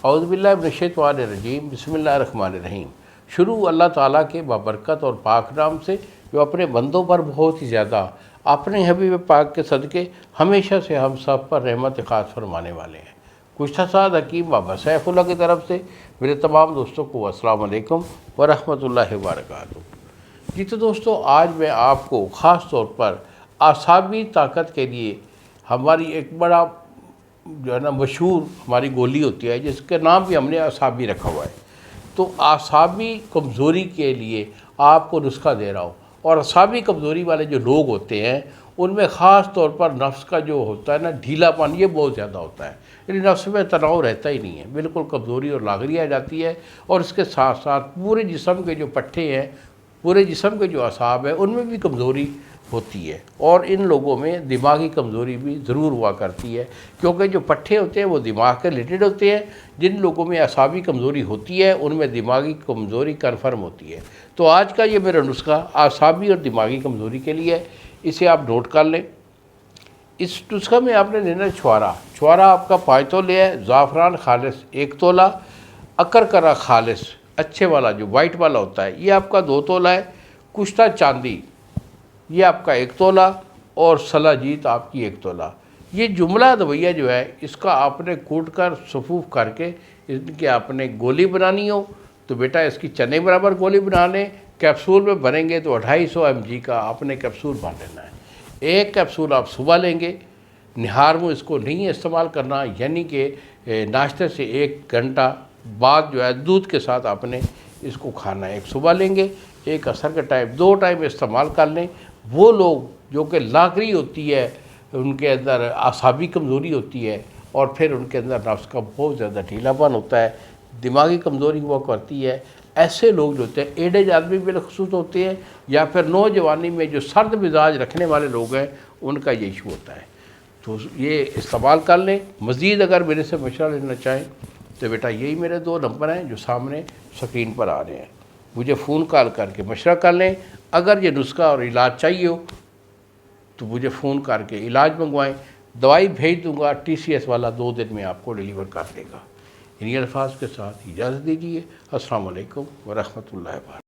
اعوذ باللہ من الشیطان الرجیم، بسم اللہ الرحمن الرحیم۔ شروع اللہ تعالیٰ کے بابرکت اور پاک نام سے جو اپنے بندوں پر بہت ہی زیادہ اپنے حبیب پاک کے صدقے ہمیشہ سے ہم سب پر رحمت خاص فرمانے والے ہیں۔ کچھ سعد حکیم بابا سیف اللہ کی طرف سے میرے تمام دوستوں کو السلام علیکم ورحمۃ اللہ وبرکاتہ۔ جی تو دوستو، آج میں آپ کو خاص طور پر اعصابی طاقت کے لیے ہماری ایک بڑا جو ہے نا مشہور ہماری گولی ہوتی ہے، جس کے نام بھی ہم نے اعصابی رکھا ہوا ہے، تو اعصابی کمزوری کے لیے آپ کو نسخہ دے رہا ہوں۔ اور اعصابی کمزوری والے جو لوگ ہوتے ہیں ان میں خاص طور پر نفس کا جو ہوتا ہے نا ڈھیلا پن، یہ بہت زیادہ ہوتا ہے، یعنی نفس میں تناؤ رہتا ہی نہیں ہے، بالکل کمزوری اور لاغری آ جاتی ہے، اور اس کے ساتھ ساتھ پورے جسم کے جو پٹھے ہیں، پورے جسم کے جو اعصاب ہیں ان میں بھی کمزوری ہوتی ہے، اور ان لوگوں میں دماغی کمزوری بھی ضرور ہوا کرتی ہے، کیونکہ جو پٹھے ہوتے ہیں وہ دماغ کے ریلیٹڈ ہوتے ہیں۔ جن لوگوں میں اعصابی کمزوری ہوتی ہے ان میں دماغی کمزوری کنفرم ہوتی ہے۔ تو آج کا یہ میرا نسخہ اعصابی اور دماغی کمزوری کے لیے ہے، اسے آپ نوٹ کر لیں۔ اس نسخہ میں آپ نے لینا چھوارا آپ کا 5 تولے ہے، زعفران خالص 1 تولہ، اکرکرا خالص اچھے والا جو وائٹ والا ہوتا ہے یہ آپ کا 2 تولہ ہے، کشتہ چاندی یہ آپ کا 1 تولہ، اور صلا جیت آپ کی 1 تولہ۔ یہ جملہ دویہ جو ہے اس کا آپ نے کوٹ کر صفوف کر کے ان کی آپ نے گولی بنانی ہو تو بیٹا اس کی چنے برابر گولی بنا لیں۔ کیپسول میں بھریں گے تو 250 mg کا آپ نے کیپسول بھر لینا ہے۔ 1 کیپسول آپ صبح لیں گے، نہار میں اس کو نہیں استعمال کرنا، یعنی کہ ناشتے سے 1 گھنٹہ بعد جو ہے دودھ کے ساتھ آپ نے اس کو کھانا ہے۔ 1 صبح لیں گے، 1 عصر کے ٹائم، 2 ٹائم استعمال کر لیں۔ وہ لوگ جو کہ لاغری ہوتی ہے، ان کے اندر اعصابی کمزوری ہوتی ہے، اور پھر ان کے اندر نفس کا بہت زیادہ ڈھیلا پن ہوتا ہے، دماغی کمزوری ہوا کرتی ہے، ایسے لوگ جو ہوتے ہیں، ایڈج آدمی بالخصوص ہوتے ہیں، یا پھر نوجوانی میں جو سرد مزاج رکھنے والے لوگ ہیں ان کا یہ ایشو ہوتا ہے۔ تو یہ استعمال کر لیں۔ مزید اگر میرے سے مشورہ لینا چاہیں تو بیٹا یہی میرے 2 نمبر ہیں جو سامنے سکرین پر آ رہے ہیں، مجھے فون کال کر کے مشورہ کر لیں۔ اگر یہ نسخہ اور علاج چاہیے ہو تو مجھے فون کر کے علاج منگوائیں، دوائی بھیج دوں گا، TCS والا 2 دن میں آپ کو ڈیلیور کر دے گا۔ انہی الفاظ کے ساتھ اجازت دیجیے۔ السلام علیکم ورحمۃ اللہ وبرکاتہ۔